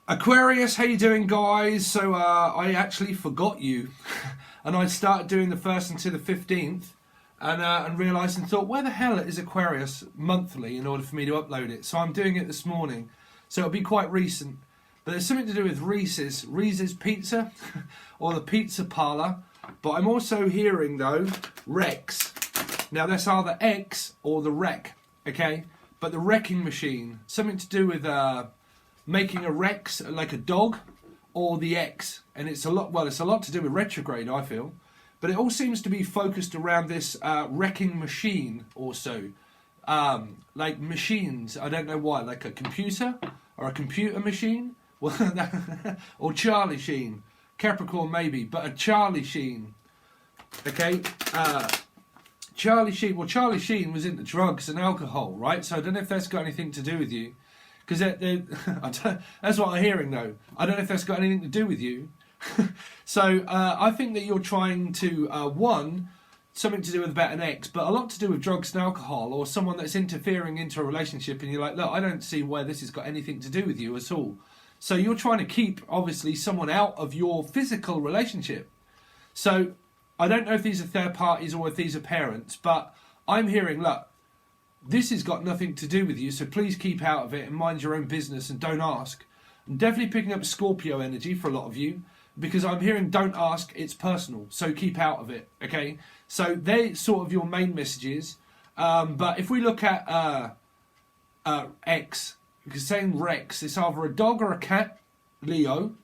Aquarius, how you doing, guys? So I actually forgot you, and I started doing the 1st until the 15th, and realised and thought, where the hell is Aquarius monthly in order for me to upload it? So I'm doing it this morning, so it'll be quite recent. But there's something to do with Reese's Pizza, or the pizza parlour. But I'm also hearing though Rex. Now that's either X or the wreck, okay? But the wrecking machine, something to do with making a Rex like a dog, or the X, and it's a lot to do with retrograde, I feel, but it all seems to be focused around this wrecking machine also, like machines. I don't know why, like a computer or a computer machine, or Charlie Sheen, Capricorn maybe, but a Charlie Sheen, okay. Charlie Sheen. Well, Charlie Sheen was into drugs and alcohol, right? So I don't know if that's got anything to do with you. Because that's what I'm hearing, though. I don't know if that's got anything to do with you. So I think that you're trying to, something to do with about an ex, but a lot to do with drugs and alcohol, or someone that's interfering into a relationship, and you're like, look, I don't see where this has got anything to do with you at all. So you're trying to keep, obviously, someone out of your physical relationship. So I don't know if these are third parties or if these are parents, but I'm hearing, look, this has got nothing to do with you, so please keep out of it and mind your own business and don't ask. I'm definitely picking up Scorpio energy for a lot of you, because I'm hearing don't ask, it's personal, so keep out of it, okay? So they're sort of your main messages. But if we look at X, because saying Rex, it's either a dog or a cat, Leo,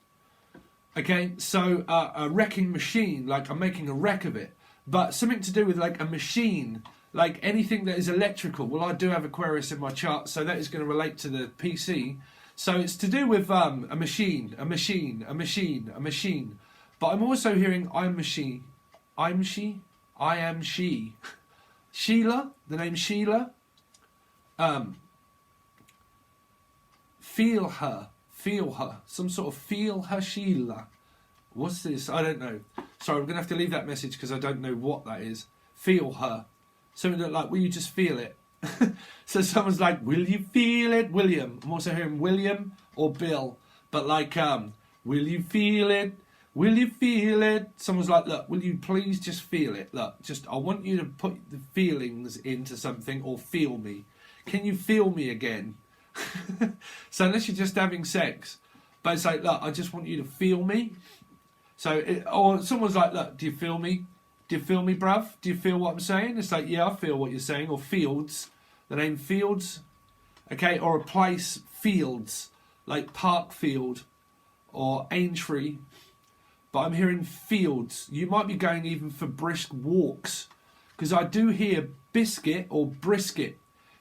okay? So a wrecking machine, like I'm making a wreck of it, but something to do with like a machine, like anything that is electrical. Well, I do have Aquarius in my chart, so that is going to relate to the PC. So it's to do with a machine. But I'm also hearing I am she. Sheila, the name Sheila. Feel her. Some sort of feel her Sheila. What's this? I don't know. Sorry, I'm going to have to leave that message because I don't know what that is. Feel her. Something like, will you just feel it? So someone's like, will you feel it, William? I'm also hearing William or Bill. But like, will you feel it? Will you feel it? Someone's like, look, will you please just feel it? Look, I want you to put the feelings into something, or feel me. Can you feel me again? So unless you're just having sex. But it's like, look, I just want you to feel me. So, or someone's like, look, do you feel me? Do you feel me, bruv? Do you feel what I'm saying? It's like, yeah, I feel what you're saying. Or Fields, the name Fields, okay, or a place, Fields, like Parkfield or Aintree. But I'm hearing Fields. You might be going even for brisk walks, because I do hear biscuit or brisket.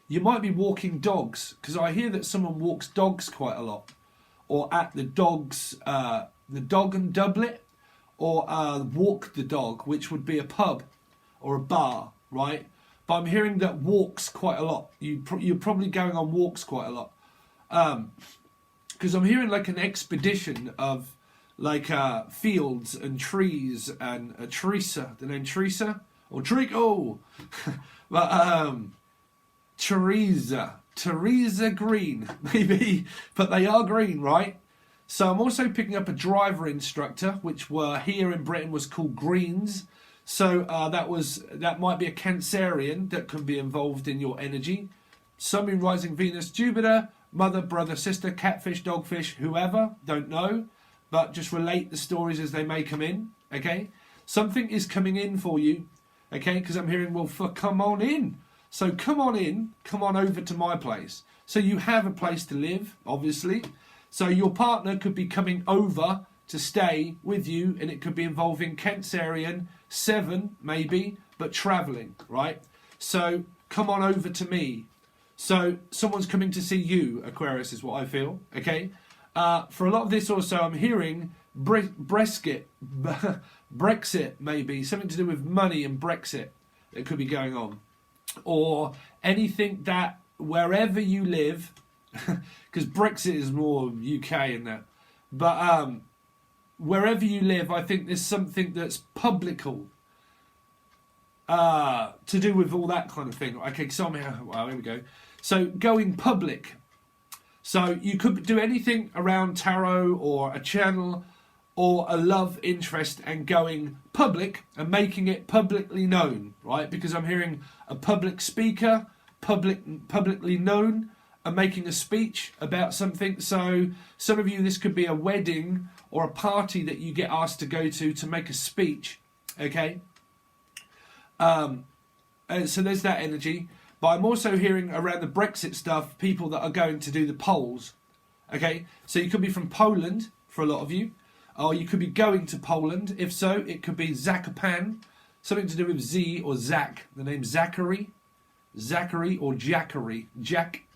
You might be walking dogs, because I hear that someone walks dogs quite a lot, or at the dogs, the Dog and Doublet. Or walk the dog, which would be a pub or a bar, right? But I'm hearing that walks quite a lot. You're probably going on walks quite a lot. Because I'm hearing like an expedition of like fields and trees and Teresa, the name Teresa or Trico, but Teresa Green maybe, but they are green, right? So I'm also picking up a driver instructor, which were here in Britain was called Greens. So that might be a Cancerian that can be involved in your energy. Sun, Moon, Rising, Venus, Jupiter, mother, brother, sister, catfish, dogfish, whoever, don't know. But just relate the stories as they may come in, okay? Something is coming in for you, okay? Because I'm hearing, well, come on in. So come on in, come on over to my place. So you have a place to live, obviously. So your partner could be coming over to stay with you, and it could be involving Cancerian, 7 maybe, but travelling, right? So come on over to me. So someone's coming to see you, Aquarius, is what I feel, okay? For a lot of this also, I'm hearing Brexit maybe, something to do with money and Brexit that could be going on. Or anything that wherever you live, because Brexit is more UK and that, but wherever you live, I think there's something that's publical to do with all that kind of thing. Okay, so well, here we go. So going public. So you could do anything around tarot or a channel or a love interest and going public and making it publicly known, right? Because I'm hearing a public speaker, publicly known, and making a speech about something. So some of you, this could be a wedding or a party that you get asked to go to make a speech, okay? So there's that energy. But I'm also hearing around the Brexit stuff, people that are going to do the polls, okay? So you could be from Poland, for a lot of you, or you could be going to Poland. If so, it could be Zakopan, something to do with Z or Zach, the name Zachary or Jackery, Jackie,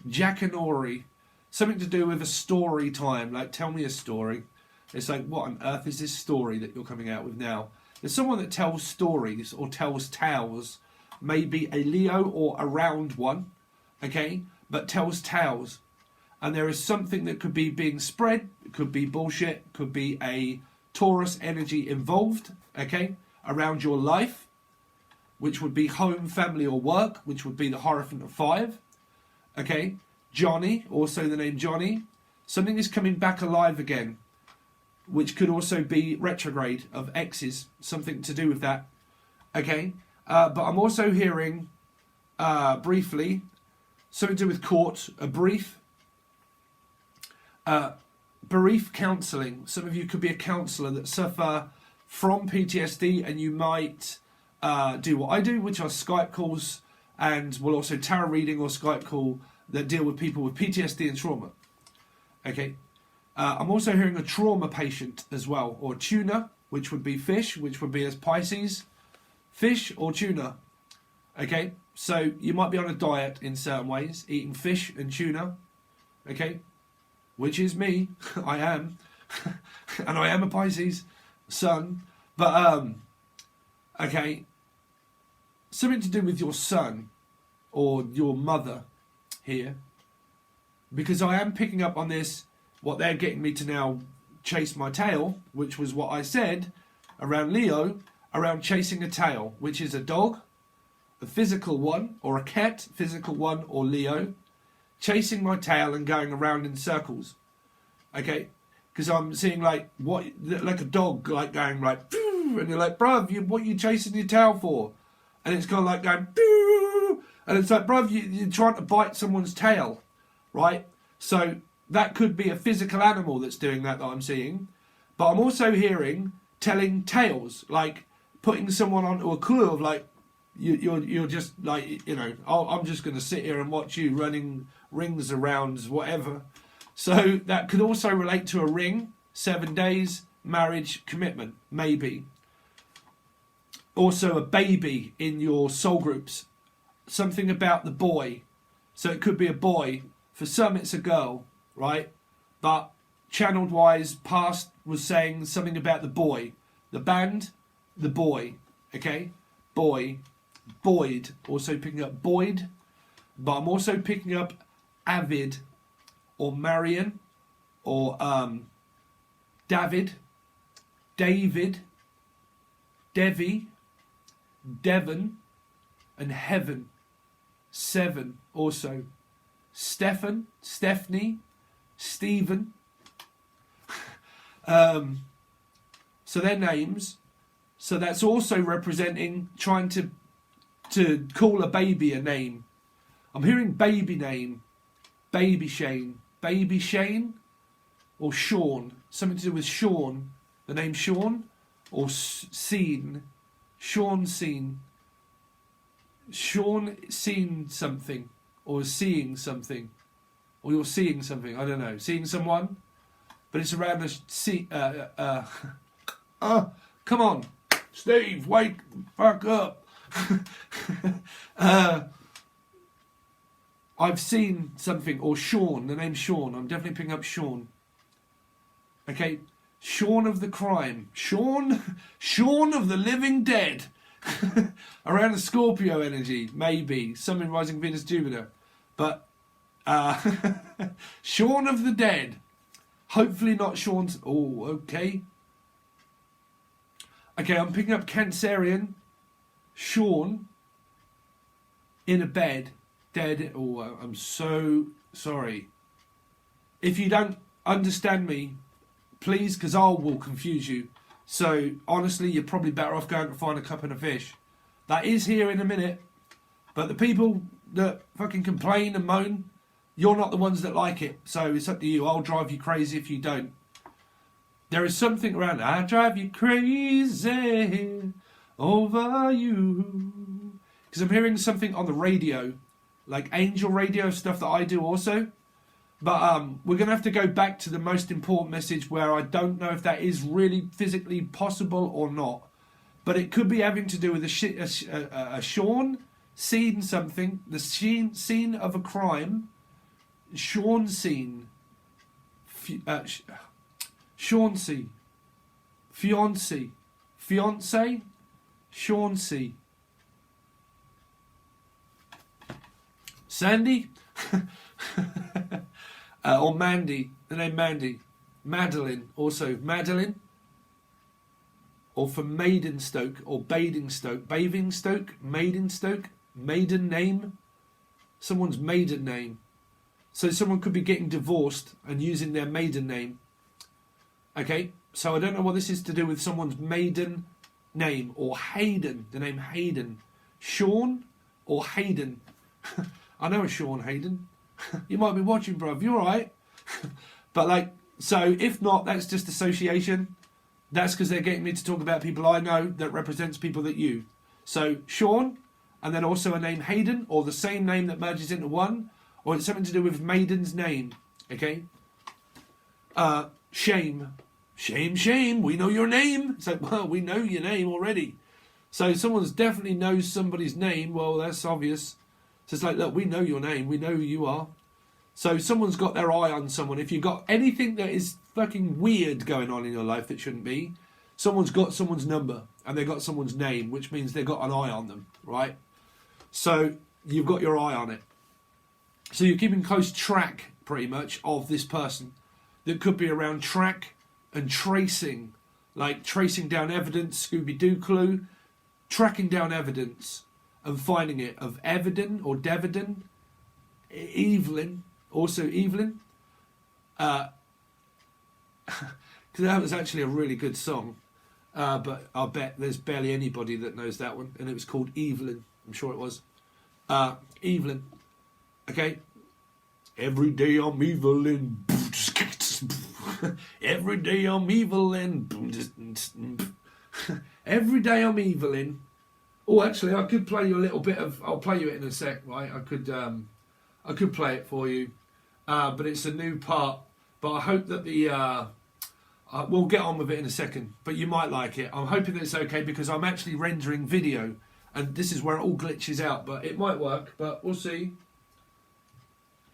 Jackanori, something to do with a story time, like tell me a story. It's like, what on earth is this story that you're coming out with now? There's someone that tells stories or tells tales, maybe a Leo or a round one, okay, but tells tales. And there is something that could be being spread, it could be bullshit, could be a Taurus energy involved, okay, around your life, which would be home, family or work, which would be the Hierophant of 5, okay. Johnny, also the name Johnny, something is coming back alive again, which could also be retrograde of exes, something to do with that, okay. But I'm also hearing, briefly, something to do with court, a brief, bereaved counselling. Some of you could be a counsellor that suffer from PTSD, and you might do what I do, which are Skype calls, and will also tarot reading or Skype call that deal with people with PTSD and trauma, okay. I'm also hearing a trauma patient as well, or tuna, which would be fish, which would be as Pisces, fish or tuna, okay. So you might be on a diet in certain ways, eating fish and tuna, okay, which is me. I am, and I am a Pisces sun, but okay, something to do with your son or your mother here, because I am picking up on this. What they're getting me to now chase my tail, which was what I said around Leo, around chasing a tail, which is a dog, a physical one, or a cat, physical one, or Leo, chasing my tail and going around in circles, okay? Because I'm seeing like a dog, like going like, and you're like, bruv, what are you chasing your tail for? And it's kind of like going, and it's like, bruv, you're trying to bite someone's tail, right? So that could be a physical animal that's doing that I'm seeing. But I'm also hearing telling tales, like putting someone onto a clue of like, you're just like, you know, I'm just going to sit here and watch you running rings around, whatever. So that could also relate to a ring, 7 days, marriage, commitment, maybe. Also a baby in your soul groups. Something about the boy. So it could be a boy. For some it's a girl, right? But channeled wise, past was saying something about the boy. The band, the boy. Okay? Boy. Boyd. Also picking up Boyd. But I'm also picking up Avid. Or Marion. Or David. David. Devi. Devon. And Heaven. 7 also. Stefan. Stephanie. Stephen. So their names. So that's also representing trying to call a baby a name. I'm hearing baby name. Baby Shane. Baby Shane or Sean. Something to do with Sean. The name Sean or Scene. Sean Scene. Sean seen something or seeing something. Or you're seeing something, I don't know. Seeing someone? But it's around the come on. Steve, wake fuck up. I've seen something, or Sean, the name Sean. I'm definitely picking up Sean. Okay, Sean of the crime. Sean of the living dead. Around the Scorpio energy, maybe. Sun in rising Venus Jupiter. But Shaun of the Dead. Hopefully not Sean's. Oh, okay. Okay, I'm picking up Cancerian. Sean in a bed. dead. Oh, I'm so sorry. If you don't understand me, please, because I will confuse you. So, honestly, you're probably better off going to find a cup and a fish. That is here in a minute. But the people that fucking complain and moan, you're not the ones that like it. So, it's up to you. I'll drive you crazy if you don't. There is something around, I drive you crazy over you. Because I'm hearing something on the radio, like angel radio stuff that I do also. But we're going to have to go back to the most important message where I don't know if that is really physically possible or not. But it could be having to do with a Sean seen something, the scene of a crime. Sean scene. Fiance. Chauncey. Sandy? Or Mandy. The name Mandy. Madeline. Also Madeline. Or from Maidenstoke. Or Basingstoke. Basingstoke. Maidenstoke. Maiden name. Someone's maiden name. So someone could be getting divorced and using their maiden name. Okay, so I don't know what this is to do with someone's maiden name. Or Hayden, the name Hayden. Sean or Hayden. I know a Sean Hayden. You might be watching, bruv, you're alright. But like, so if not, that's just association. That's because they're getting me to talk about people I know that represents people that you. So Sean, and then also a name Hayden, or the same name that merges into one, or it's something to do with maiden's name. Okay? Shame. Shame, we know your name. It's like, well, we know your name already. So someone's definitely knows somebody's name. Well, that's obvious. So it's like, look, we know your name. We know who you are. So someone's got their eye on someone. If you've got anything that is fucking weird going on in your life that shouldn't be, someone's got someone's number and they've got someone's name, which means they've got an eye on them, right? So you've got your eye on it. So you're keeping close track, pretty much, of this person. That could be around track and tracing, like tracing down evidence, Scooby-Doo clue, tracking down evidence and finding it of Evelyn or Devedon, Evelyn, also Evelyn. Because that was actually a really good song, but I bet there's barely anybody that knows that one, and it was called Evelyn. I'm sure it was. Evelyn. Okay. Every day I'm Evelyn. Every day I'm Evelyn. Every day I'm Evelyn. Oh, actually, I could play you a little bit of. I'll play you it in a sec, right? I could play it for you, but it's a new part. But I hope that we'll get on with it in a second. But you might like it. I'm hoping that it's okay because I'm actually rendering video, and this is where it all glitches out. But it might work. But we'll see.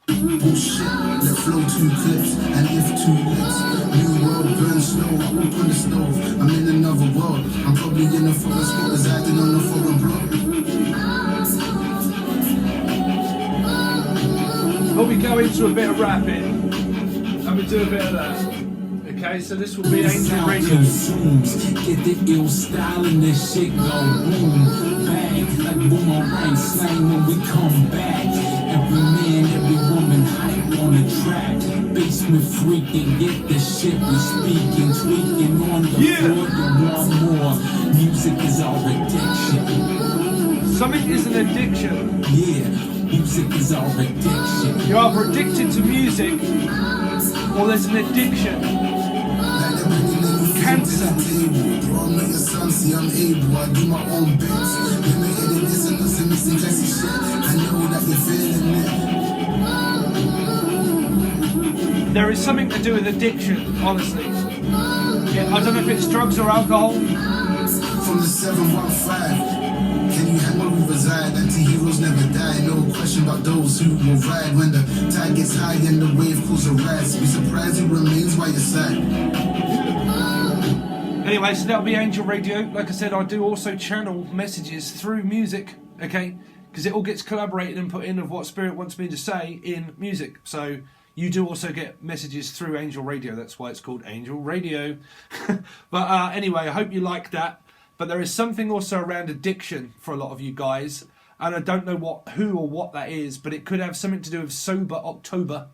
Bullshit, let flow 2 clips and lift 2 bits. New world burns slow, I walk on the stove. I'm in another world, I'm probably in a foreign spot, residing on a foreign block. Well, we go into a bit of rapping and we do a bit of that. Okay, so this will be Angel Radio. Get the ill style and this shit go boom, bang, like boomerang slang when we come back. Every man, every woman hype on the track. Basement freaking, get the shit we speaking, tweaking on the floor. You want more? Music is our addiction. Something is an addiction. Yeah, music is our addiction. You're either addicted to music or there's an addiction. Cancer. I'm able, I do my own bits. Limited in this and this and missing classy shit. I know that you're feeling it. There is something to do with addiction, honestly. Yeah, I don't know if it's drugs or alcohol. From the 715, can you hang where we reside? Anti-heroes never die. No question about those who will ride when the tide gets high and the wave pulls a rise. Be surprised who remains by your side. Anyway, so that'll be Angel Radio. Like I said, I do also channel messages through music, okay? Because it all gets collaborated and put in of what Spirit wants me to say in music. So you do also get messages through Angel Radio. That's why it's called Angel Radio. But anyway, I hope you like that. But there is something also around addiction for a lot of you guys. and I don't know who or what that is, but it could have something to do with sober October,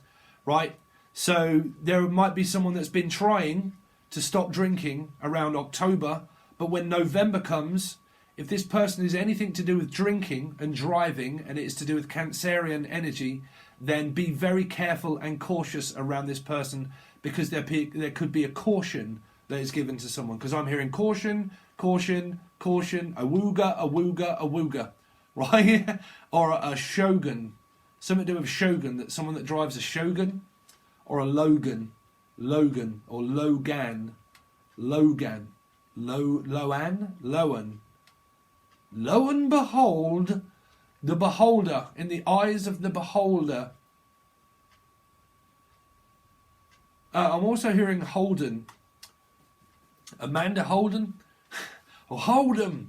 right? So there might be someone that's been trying to stop drinking around October, but when November comes, if this person is anything to do with drinking and driving, and it is to do with Cancerian energy, then be very careful and cautious around this person, because there could be a caution that is given to someone. Because I'm hearing caution, caution, caution, awooga, awooga, awooga, right? Or a shogun, something to do with shogun, that someone that drives a shogun, or a Logan, or Logan, Loan. Lo and behold, the beholder, in the eyes of the beholder. I'm also hearing Holden. Amanda Holden? Or Hold'em.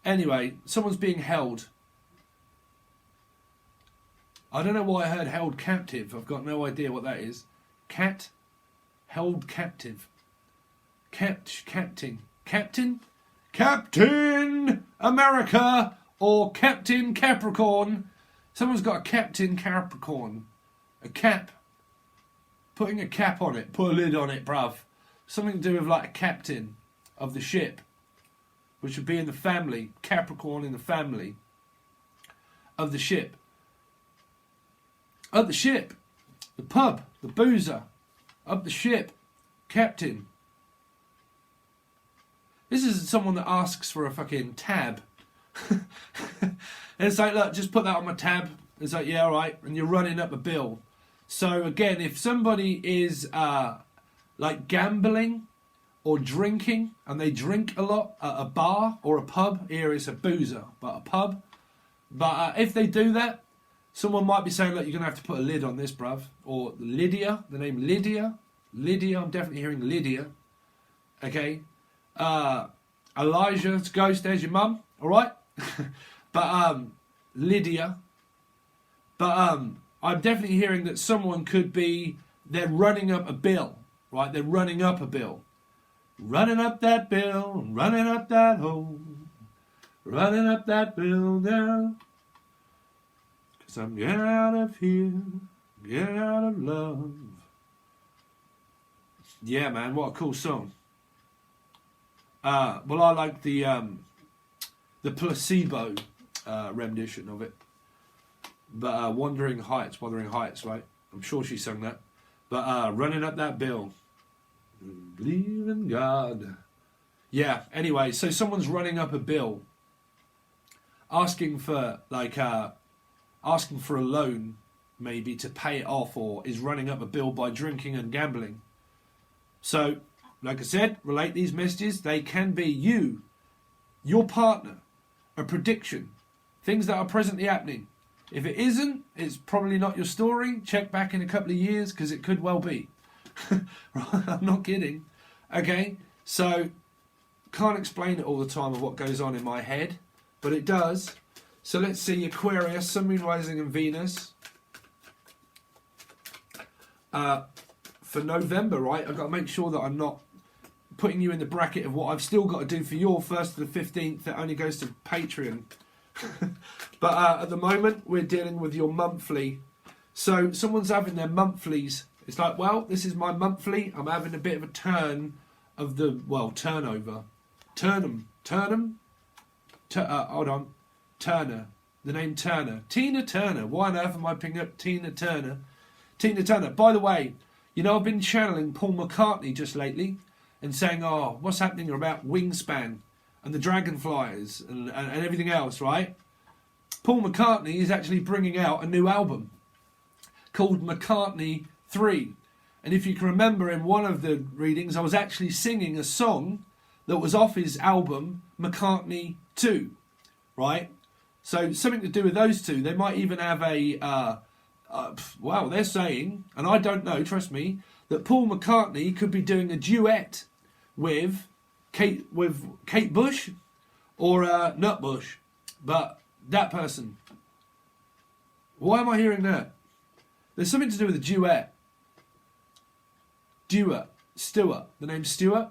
Anyway, someone's being held. I don't know why I heard held captive. I've got no idea what that is. Held captive. Captain America, or Captain Capricorn. Someone's got a Captain Capricorn. A cap. Putting a cap on it. Put a lid on it, bruv. Something to do with like a captain of the ship, which would be in the family. Capricorn in the family of the ship. Of the ship. The pub. The boozer. Of the ship. Captain. This is someone that asks for a fucking tab. And it's like, look, just put that on my tab. It's like, yeah, all right. And you're running up a bill. So again, if somebody is like gambling or drinking, and they drink a lot at a bar or a pub, here it's a boozer, but a pub. But if they do that, someone might be saying, look, you're going to have to put a lid on this, bruv. Or Lydia, the name Lydia. Lydia, I'm definitely hearing Lydia. Okay. Elijah's ghost, there's your mum, alright? But Lydia. But I'm definitely hearing that someone could be, they're running up a bill, right? They're running up a bill. Running up that bill, running up that hole, running up that bill now. 'Cause I'm getting out of here, getting out of love. Yeah, man, what a cool song. Well, I like the placebo rendition of it. But Wuthering Heights, right? I'm sure she sung that. But running up that bill. Believe in God. Yeah, anyway, so someone's running up a bill. Asking for a loan, maybe, to pay it off, or is running up a bill by drinking and gambling. So, like I said, relate these messages. They can be you, your partner, a prediction, things that are presently happening. If it isn't, it's probably not your story. Check back in a couple of years, because it could well be. I'm not kidding. Okay, so can't explain it all the time of what goes on in my head, but it does. So let's see, Aquarius, Sun, Moon, Rising and Venus. For November, right? I've got to make sure that I'm not putting you in the bracket of what I've still got to do for your 1st to the 15th. That only goes to Patreon. But at the moment, we're dealing with your monthly. So someone's having their monthlies. It's like, well, this is my monthly. I'm having a bit of a turn of the, turnover. Hold on. Turner. The name Turner. Tina Turner. Why on earth am I picking up Tina Turner? Tina Turner. By the way, you know, I've been channeling Paul McCartney just lately and saying, oh, what's happening about Wingspan and the Dragonflies and everything else, right? Paul McCartney is actually bringing out a new album called McCartney 3. And if you can remember, in one of the readings, I was actually singing a song that was off his album McCartney 2, right? So something to do with those two. They might even have they're saying, and I don't know, trust me, that Paul McCartney could be doing a duet with Kate Bush or Nutbush. But that person. Why am I hearing that? There's something to do with a duet. Stewart. The name Stewart?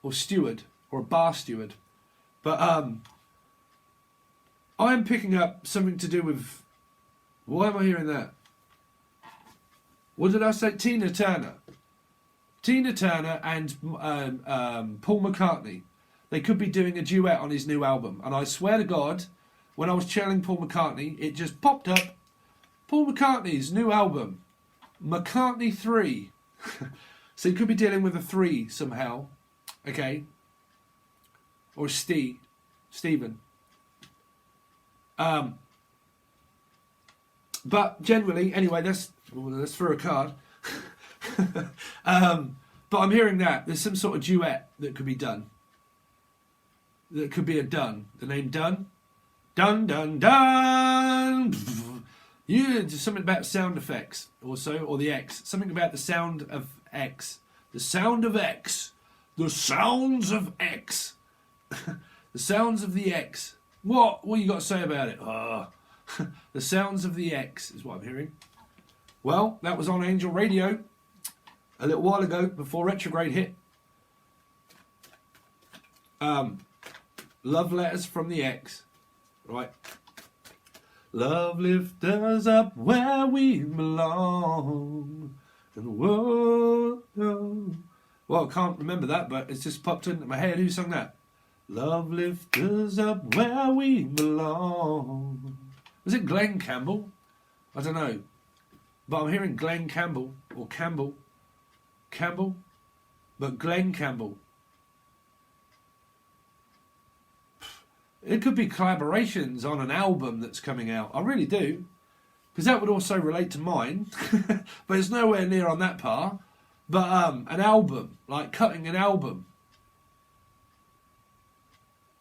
Or steward. Or a bar steward. But I am picking up something to do with... Why am I hearing that? What did I say? Tina Turner. Tina Turner and Paul McCartney. They could be doing a duet on his new album. And I swear to God, when I was channeling Paul McCartney, it just popped up. Paul McCartney's new album. McCartney 3. So he could be dealing with a 3 somehow. Okay. Or Stephen. But generally, anyway, that's for a card. But I'm hearing that there's some sort of duet that could be done. That could be a done. The name done. Dun dun dun. Yeah, just something about sound effects also, or the X. Something about the sound of X. The sound of X. The sounds of X. The sounds of the X. What you got to say about it? The sounds of the X is what I'm hearing. Well, that was on Angel Radio a little while ago before retrograde hit. Love letters from the X. Right. Love lift us up where we belong. And whoa. Well, I can't remember that, but it's just popped into my head. Who sung that? Love lift us up where we belong. Was it Glenn Campbell? I don't know. But I'm hearing Glenn Campbell, or Campbell. But Glenn Campbell. It could be collaborations on an album that's coming out. I really do. Because that would also relate to mine. But it's nowhere near on that par. But an album, like cutting an album.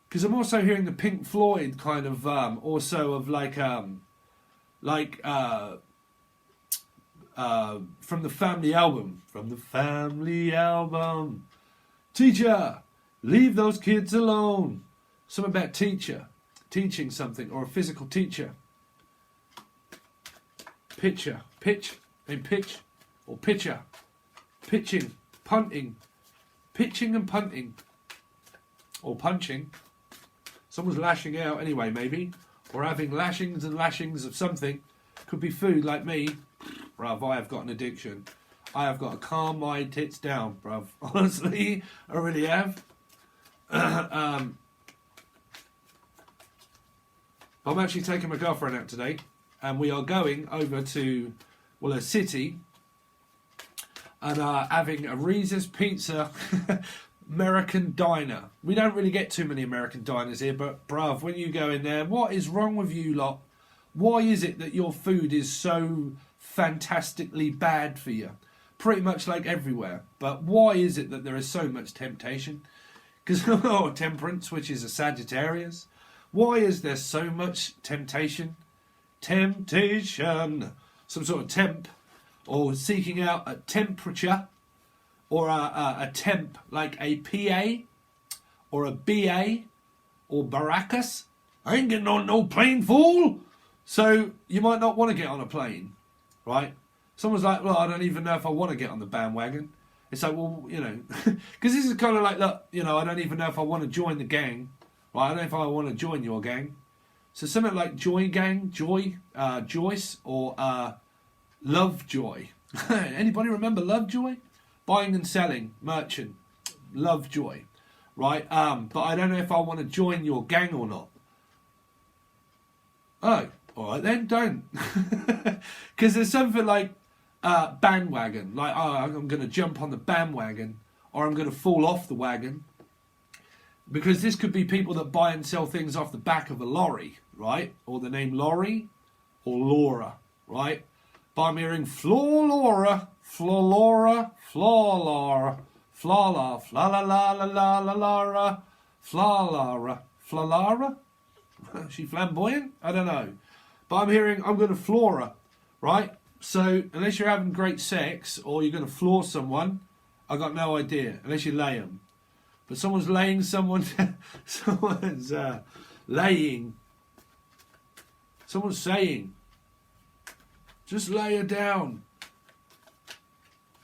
Because I'm also hearing the Pink Floyd kind of, also of from the family album. From the family album. Teacher, leave those kids alone. Something about teacher. Teaching something, or a physical teacher. Pitcher. Pitch. And pitch. Or pitcher. Pitching. Punting. Pitching and punting. Or punching. Someone's lashing out anyway, maybe. Or having lashings and lashings of something. Could be food, like me. Bruv, I have got an addiction. I have got to calm my tits down, bruv. Honestly, I really have. I'm actually taking my girlfriend out today. And we are going over to, well, a city. And having a Reese's Pizza American diner. We don't really get too many American diners here, but bruv, when you go in there, what is wrong with you lot? Why is it that your food is so fantastically bad for you? Pretty much like everywhere. But why is it that there is so much temptation? Because, temperance, which is a Sagittarius. Why is there so much temptation? Temptation. Some sort of temp. Or seeking out a temperature. Or a temp, like a PA, or a BA, or Baracus. I ain't getting on no plane, fool! So, you might not want to get on a plane, right? Someone's like, well, I don't even know if I want to get on the bandwagon. It's like, well, because this is kind of like, look, I don't even know if I want to join the gang, right? I don't know if I want to join your gang. So something like Joy Gang, Joyce, or Lovejoy. Anybody remember Lovejoy? Buying and selling, merchant, Lovejoy, right? But I don't know if I want to join your gang or not. Oh, all right then, don't. Because there's something like bandwagon, like I'm going to jump on the bandwagon, or I'm going to fall off the wagon. Because this could be people that buy and sell things off the back of a lorry, right? Or the name Lorry, or Laura, right? But I'm hearing Flora, Flora, Flora, Flala, Flala la la la la Lara, Flalara, Flalara? Is she flamboyant? I don't know. But I'm hearing I'm going to Flora, right? So unless you're having great sex or you're going to floor someone, I got no idea. Unless you lay them. But someone's laying someone, someone's laying. Someone's saying, just lay her down.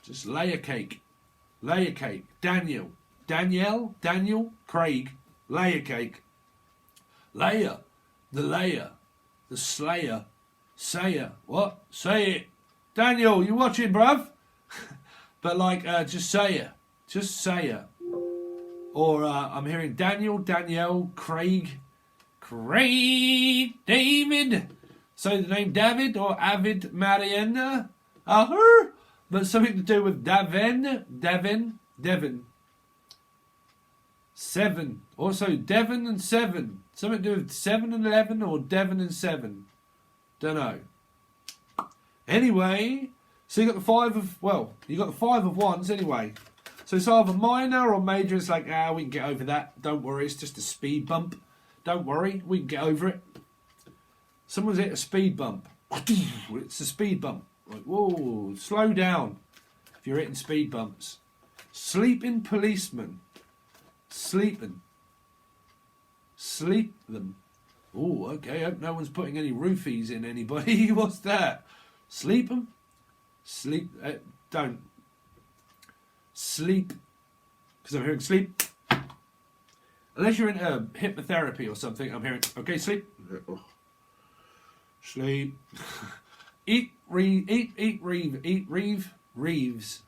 Just lay a cake. Lay a cake. Daniel, Craig, lay a cake. Layer. The layer. The slayer. Sayer. What? Say it. Daniel, you watching, bruv? But like, just say it. Just say it. Or I'm hearing Daniel, Danielle, Craig, David. So the name David or Avid Mariana. But something to do with Devon. 7. Also Devon and 7. Something to do with 7 and 11 or Devon and 7. Don't know. Anyway, so you got the 5 of, well, you got the 5 of wands anyway. So it's either minor or major. It's like, we can get over that. Don't worry, it's just a speed bump. Don't worry, we can get over it. Someone's hit a speed bump. It's a speed bump. Like, whoa, slow down if you're hitting speed bumps. Sleeping policeman. Sleeping. Sleep them. Oh, okay, hope no one's putting any roofies in anybody. What's that? Sleep them? Sleep. Don't. Sleep. Because I'm hearing sleep. Unless you're into hypnotherapy or something, I'm hearing, okay, sleep. Sleep. Eat Reeves.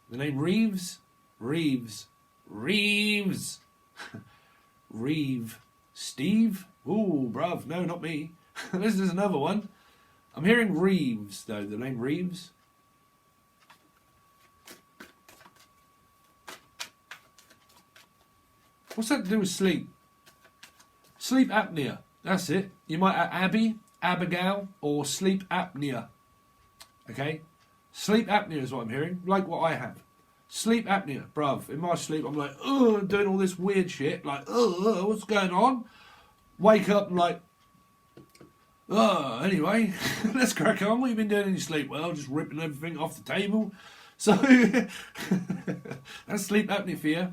The name Reeves. Reeve. Steve. Ooh, bruv. No, not me. This is another one. I'm hearing Reeves, though. The name Reeves. What's that to do with sleep? Sleep apnea. That's it. You might have Abigail, or sleep apnea. Okay? Sleep apnea is what I'm hearing. Like what I have. Sleep apnea. Bruv, in my sleep, I'm like, I'm doing all this weird shit. Like, what's going on? Wake up and like, anyway, let's crack on. What have you been doing in your sleep? Well, just ripping everything off the table. So, that's sleep apnea for you.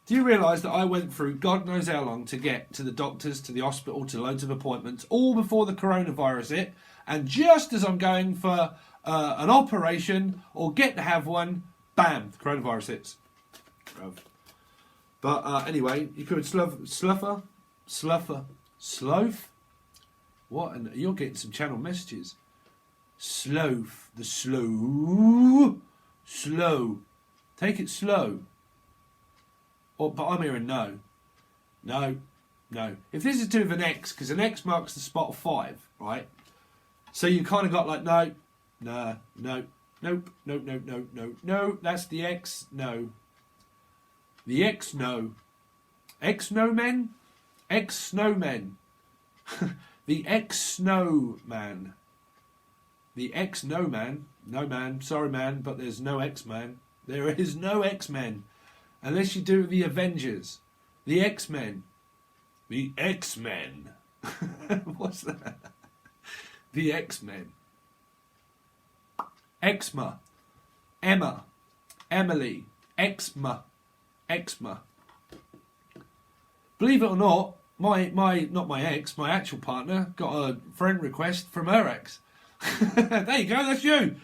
Do you realise that I went through God knows how long to get to the doctors, to the hospital, to loads of appointments, all before the coronavirus hit, and just as I'm going for an operation or get to have one, bam, the coronavirus hits. But anyway, you could slough. What? And you're getting some channel messages. Sloth, the slow. Take it slow. But I'm hearing no. If this is to do with an X, because an X marks the spot of 5, right? So you kind of got like no, that's the X, no. The X, no. X-no-men? X-snowmen. The X-snowman. The X-no-man. No man, sorry man, but there's no X-man. There is no X-men. Unless you do the Avengers. The X-Men. The X-Men. What's that? The X-Men. Eczema. Emma. Emily. Eczema. Believe it or not, not my ex, my actual partner, got a friend request from her ex. There you go, that's you.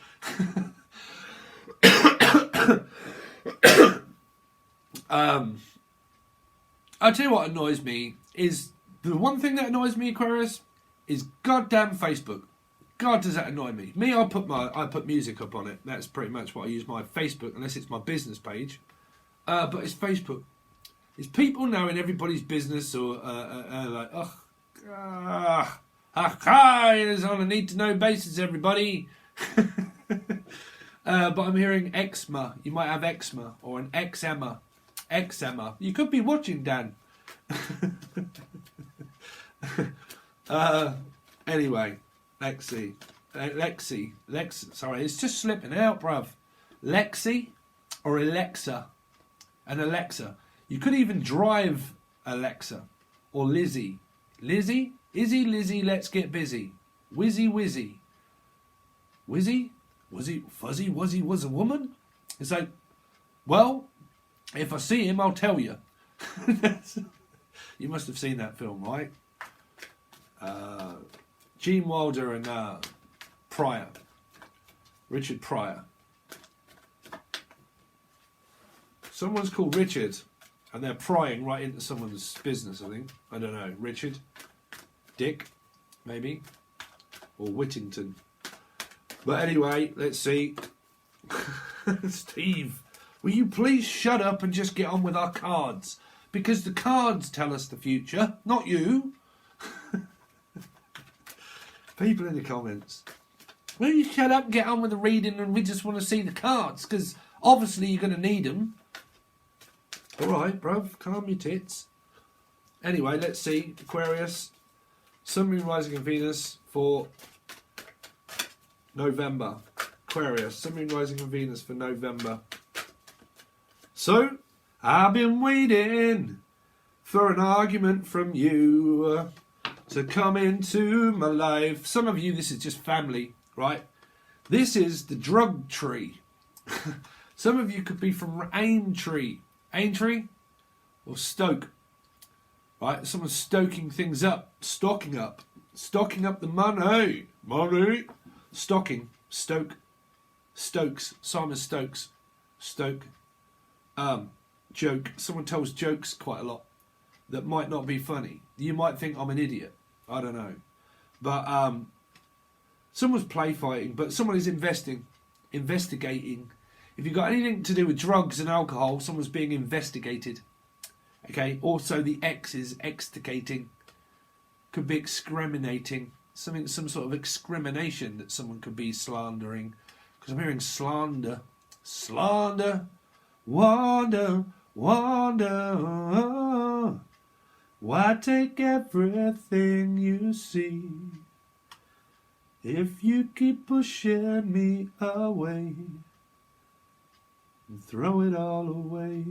I'll tell you what annoys me is, the one thing that annoys me, Aquarius, is goddamn Facebook. God, does that annoy me. Me, I put music up on it. That's pretty much what I use my Facebook, unless it's my business page. But it's Facebook. It's people knowing everybody's business, or like, it's on a need-to-know basis, everybody. But I'm hearing eczema. You might have eczema or an eczema. You could be watching, Dan. Anyway, Lexi. Sorry, it's just slipping out, bruv. Lexi or Alexa. An Alexa. You could even drive Alexa or Lizzie. Lizzie? Izzy, Lizzie, let's get busy. Wizzy. Wizzy? Was he fuzzy? Was a woman? It's like, well, if I see him, I'll tell you. You must have seen that film, right? Gene Wilder and Pryor. Richard Pryor. Someone's called Richard, and they're prying right into someone's business, I think. I don't know. Richard? Dick, maybe, or Whittington. But anyway, let's see. Steve, will you please shut up and just get on with our cards? Because the cards tell us the future, not you. People in the comments, will you shut up and get on with the reading, and we just want to see the cards, because obviously you're going to need them. Alright, bruv, calm your tits. Anyway, let's see. Aquarius, Sun, Moon, Rising and Venus for November. Aquarius, Sun, Moon, Rising and Venus for November. So, I've been waiting for an argument from you to come into my life. Some of you, this is just family, right? This is the drug tree. Some of you could be from Aintree. Aintree or Stoke. Right? Someone's stoking things up. Stocking up. Stocking up the money. Money. Stocking. Stoke. Stokes. Simon Stokes. Stoke. Joke. Someone tells jokes quite a lot that might not be funny. You might think I'm an idiot. I don't know. But someone's play fighting, but someone is investigating. If you've got anything to do with drugs and alcohol, someone's being investigated. Okay. Also, the X is extricating. Could be excriminating. Some sort of excrimination that someone could be slandering. Because I'm hearing slander. Slander. Wonder. Wonder. Why take everything you see if you keep pushing me away and throw it all away?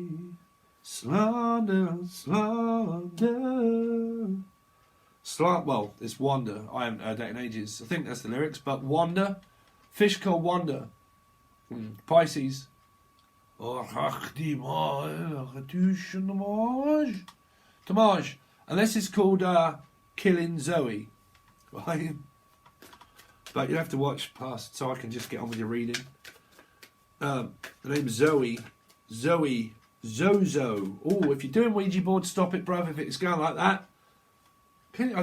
Slander, slander. Well, it's Wonder. I haven't heard that in ages. I think that's the lyrics, but Wonder. Fish called Wonder. Pisces. Tamaj. Unless it's called Killing Zoe. Right? But you have to watch past so I can just get on with your reading. The name's Zoe. Zoe. Zozo. Oh, if you're doing Ouija board, stop it, bruv. If it's going like that.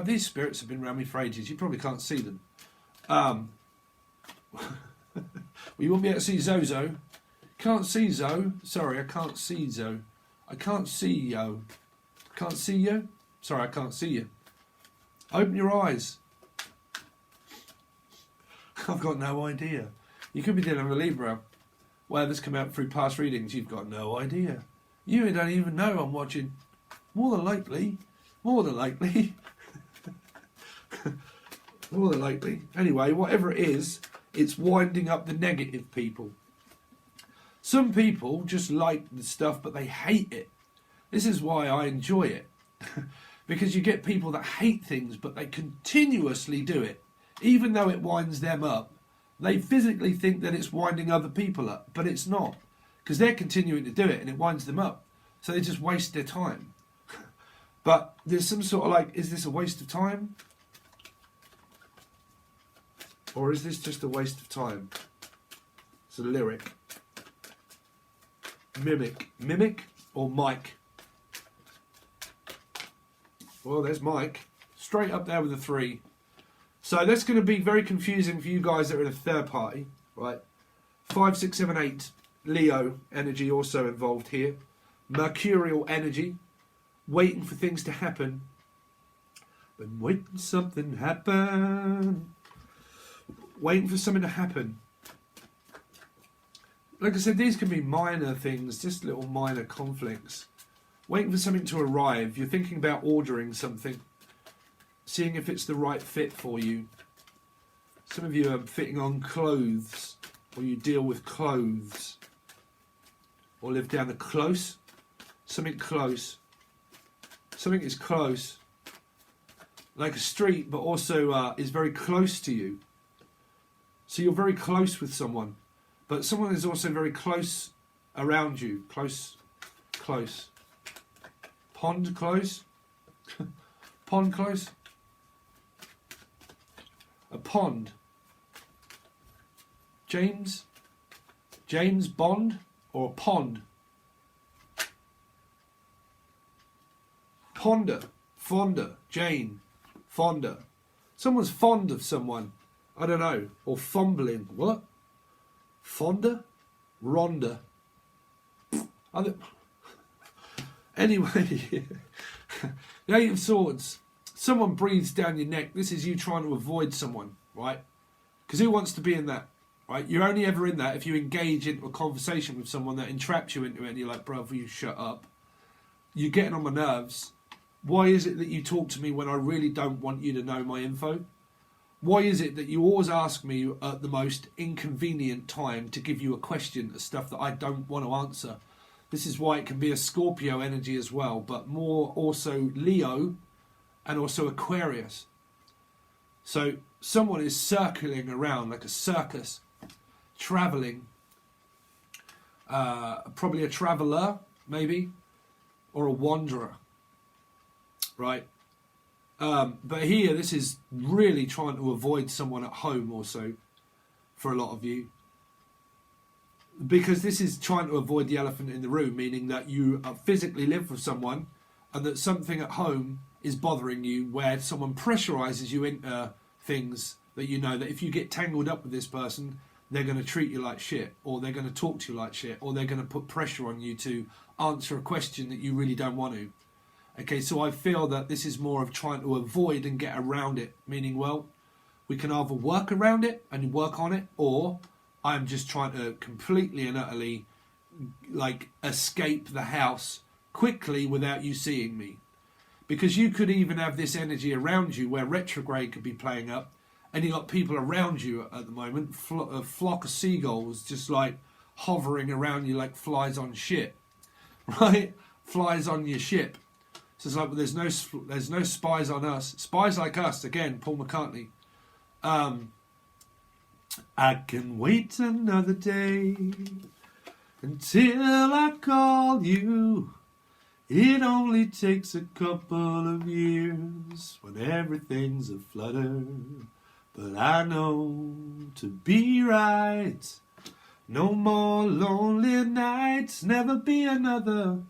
These spirits have been around me for ages. You probably can't see them. Well, you won't be able to see Zozo. Can't see Zo. Sorry, I can't see Zo. I can't see Yo. Can't see you? Sorry, I can't see you. Open your eyes. I've got no idea. You could be dealing with a Libra. Whatever's come out through past readings, you've got no idea. You don't even know I'm watching. More than likely. More than likely. More than likely. Anyway, whatever it is, it's winding up the negative people. Some people just like the stuff, but they hate it. This is why I enjoy it. Because you get people that hate things, but they continuously do it. Even though it winds them up, they physically think that it's winding other people up, but it's not. Because they're continuing to do it, and it winds them up. So they just waste their time. But there's some sort of like, is this a waste of time? Or is this just a waste of time? It's a lyric. Mimic. Mimic or Mike? Well, there's Mike. Straight up there with a 3. So that's going to be very confusing for you guys that are in a third party, right? 5, 6, 7, 8. Leo energy also involved here. Mercurial energy. Waiting for things to happen. Been waiting something happen. Waiting for something to happen. Like I said, these can be minor things, just little minor conflicts. Waiting for something to arrive. You're thinking about ordering something. Seeing if it's the right fit for you. Some of you are fitting on clothes. Or you deal with clothes. Or live down the close. Something close. Something is close. Like a street, but also is very close to you. So you're very close with someone. But someone is also very close around you. Close. Close. Pond close. Pond close. A pond. James Bond or a pond? Ponder. Fonder. Jane. Fonder. Someone's fond of someone. I don't know. Or fumbling. What? Fonder? Rhonda. Anyway, the Eight of Swords. Someone breathes down your neck. This is you trying to avoid someone, right? Because who wants to be in that, right? You're only ever in that if you engage into a conversation with someone that entraps you into it and you're like, brother, you shut up. You're getting on my nerves. Why is it that you talk to me when I really don't want you to know my info? Why is it that you always ask me at the most inconvenient time to give you a question of stuff that I don't want to answer? This is why it can be a Scorpio energy as well, but more also Leo and also Aquarius. So someone is circling around like a circus, travelling, probably a traveller, maybe, or a wanderer, right? But here, this is really trying to avoid someone at home also, for a lot of you. Because this is trying to avoid the elephant in the room, meaning that you physically live with someone and that something at home is bothering you, where someone pressurizes you into things that you know that if you get tangled up with this person, they're going to treat you like shit, or they're going to talk to you like shit, or they're going to put pressure on you to answer a question that you really don't want to. Okay, so I feel that this is more of trying to avoid and get around it, meaning, well, we can either work around it and work on it, or I'm just trying to completely and utterly like escape the house quickly without you seeing me. Because you could even have this energy around you where retrograde could be playing up, and you got people around you at the moment, a flock of seagulls just like hovering around you like flies on shit, right? Flies on your ship. So it's like, well, there's no spies on us. Spies like us, again, Paul McCartney. I can wait another day until I call you. It only takes a couple of years when everything's a flutter. But I know to be right. No more lonely nights, never be another.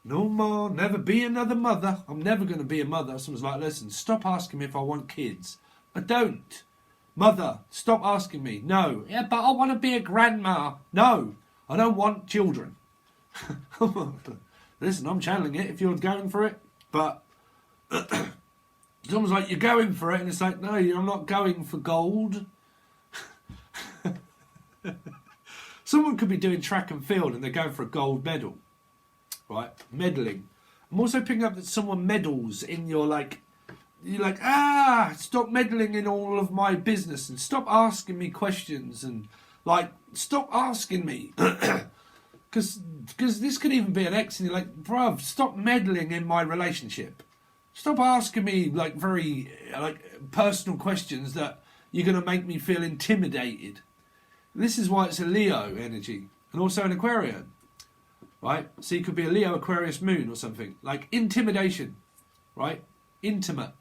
No more, never be another mother. I'm never going to be a mother. Someone's like, listen, stop asking me if I want kids. I don't. Mother, stop asking me. No. Yeah, but I want to be a grandma. No, I don't want children. Listen, I'm channeling it if you're going for it. But it's almost like you're going for it, and it's like, no, I'm not going for gold. Someone could be doing track and field and they're going for a gold medal. Right, meddling. I'm also picking up that someone meddles in your like. You're like, stop meddling in all of my business and stop asking me questions and like stop asking me, because this could even be an ex and you're like, bruv, stop meddling in my relationship. Stop asking me like very like personal questions that you're going to make me feel intimidated. This is why it's a Leo energy and also an Aquarian. Right? So you could be a Leo Aquarius moon or something. Like intimidation. Right? Intimate.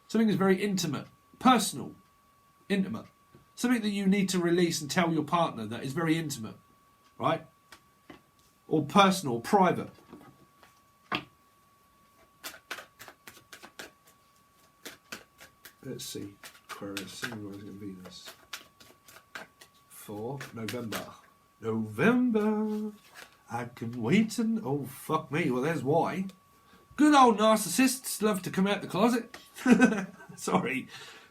Something is very intimate. Personal. Intimate. Something that you need to release and tell your partner that is very intimate. Right? Or personal, private. Let's see. Aquarius. Sunrise and Venus. For November. November. I can wait and... Oh, fuck me. Well, there's why. Good old narcissists love to come out the closet. Sorry.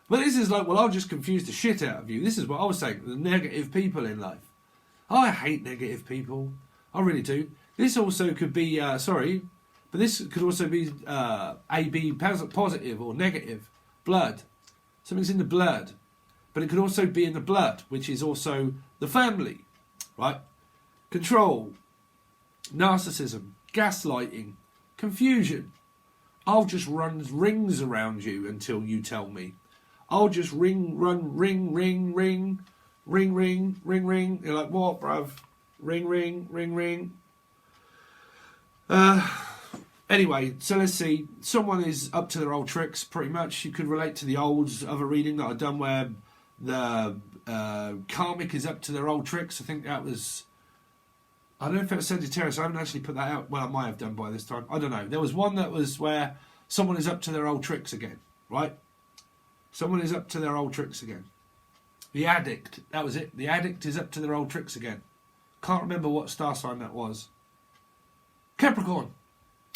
But this is like, well, I'll just confuse the shit out of you. This is what I was saying. The negative people in life. I hate negative people. I really do. This also could be... sorry. But this could also be AB positive or negative. Blood. Something's in the blood. But it could also be in the blood, which is also the family. Right? Control. Narcissism, gaslighting, confusion. I'll just run rings around you until you tell me. I'll just ring. You're like, what, bruv? Ring. Anyway, so let's see. Someone is up to their old tricks, pretty much. You could relate to the old other reading that I've done where the Karmic is up to their old tricks. I think that was... I don't know if it was Sagittarius. I haven't actually put that out. Well, I might have done by this time. I don't know. There was one that was where someone is up to their old tricks again, right? Someone is up to their old tricks again. The addict, that was it. The addict is up to their old tricks again. Can't remember what star sign that was. Capricorn,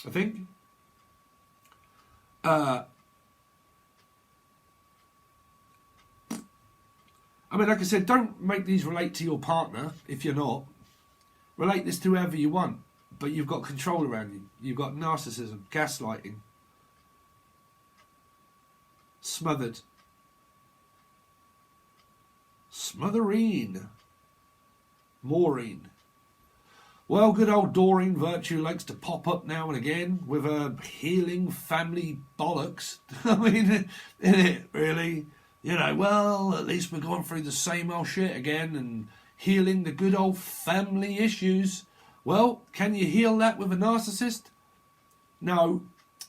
I think. I mean, like I said, don't make these relate to your partner if you're not. Relate this to whoever you want, but you've got control around you. You've got narcissism, gaslighting, smothered, smotherine, Maureen. Well, good old Doreen Virtue likes to pop up now and again with her healing family bollocks. I mean, isn't it, really? You know, well, at least we're going through the same old shit again and healing the good old family issues. Well, can you heal that with a narcissist? No.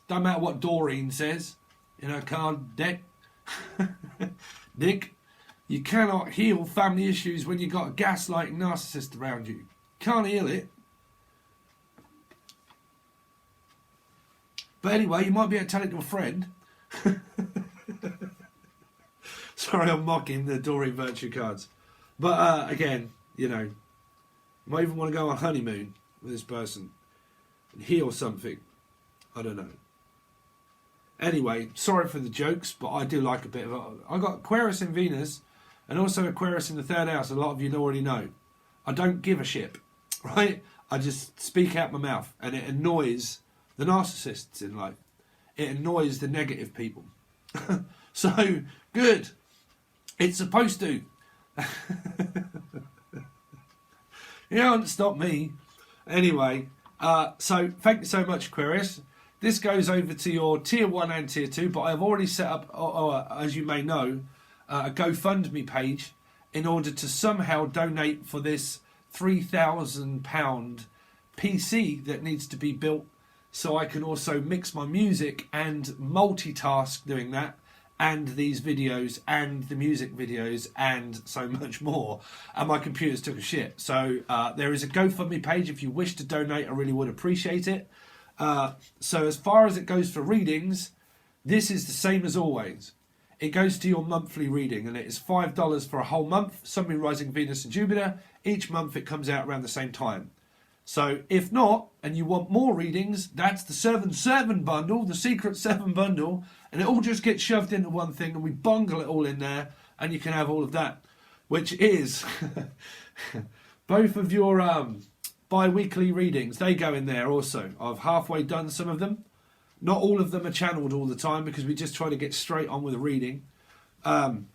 Don't matter what Doreen says in her card deck. Dick, you cannot heal family issues when you've got a gaslighting narcissist around you. Can't heal it. But anyway, you might be able to tell it to a friend. Sorry, I'm mocking the Doreen Virtue cards. But again, you know, you might even want to go on honeymoon with this person and heal something. I don't know. Anyway, sorry for the jokes, but I do like a bit of it. I got Aquarius in Venus and also Aquarius in the third house. A lot of you already know. I don't give a shit, right? I just speak out my mouth, and it annoys the narcissists in life. It annoys the negative people. So, good. It's supposed to. You don't stop me. Anyway, so thank you so much, Aquarius. This goes over to your tier 1 and tier 2, but I've already set up, as you may know, a GoFundMe page in order to somehow donate for this £3,000 PC that needs to be built, so I can also mix my music and multitask doing that, and these videos and the music videos and so much more. And my computer's took a shit. So there is a GoFundMe page if you wish to donate. I really would appreciate it. So as far as it goes for readings, this is the same as always. It goes to your monthly reading, and it is $5 for a whole month. Sun, Moon, Rising, Venus and Jupiter. Each month it comes out around the same time. So if not, and you want more readings, that's the 7/7 bundle, the secret 7 bundle, and it all just gets shoved into one thing, and we bungle it all in there, and you can have all of that, which is both of your bi-weekly readings. They go in there also. I've halfway done some of them. Not all of them are channeled all the time because we just try to get straight on with the reading. And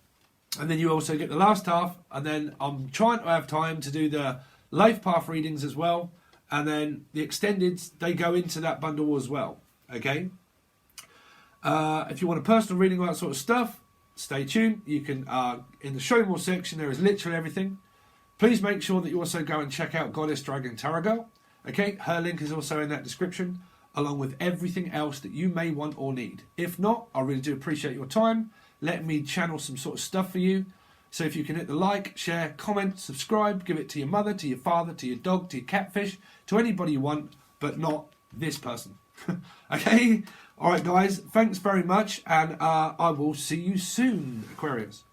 then you also get the last half, and then I'm trying to have time to do the life path readings as well. And then the extendeds, they go into that bundle as well. Okay? If you want a personal reading, all that sort of stuff, stay tuned. You can, in the show more section, there is literally everything. Please make sure that you also go and check out Goddess Dragon Tarot Girl. Okay? Her link is also in that description, along with everything else that you may want or need. If not, I really do appreciate your time. Let me channel some sort of stuff for you. So if you can hit the like, share, comment, subscribe, give it to your mother, to your father, to your dog, to your catfish, to anybody you want, but not this person. Okay? Alright guys, thanks very much, and I will see you soon, Aquarius.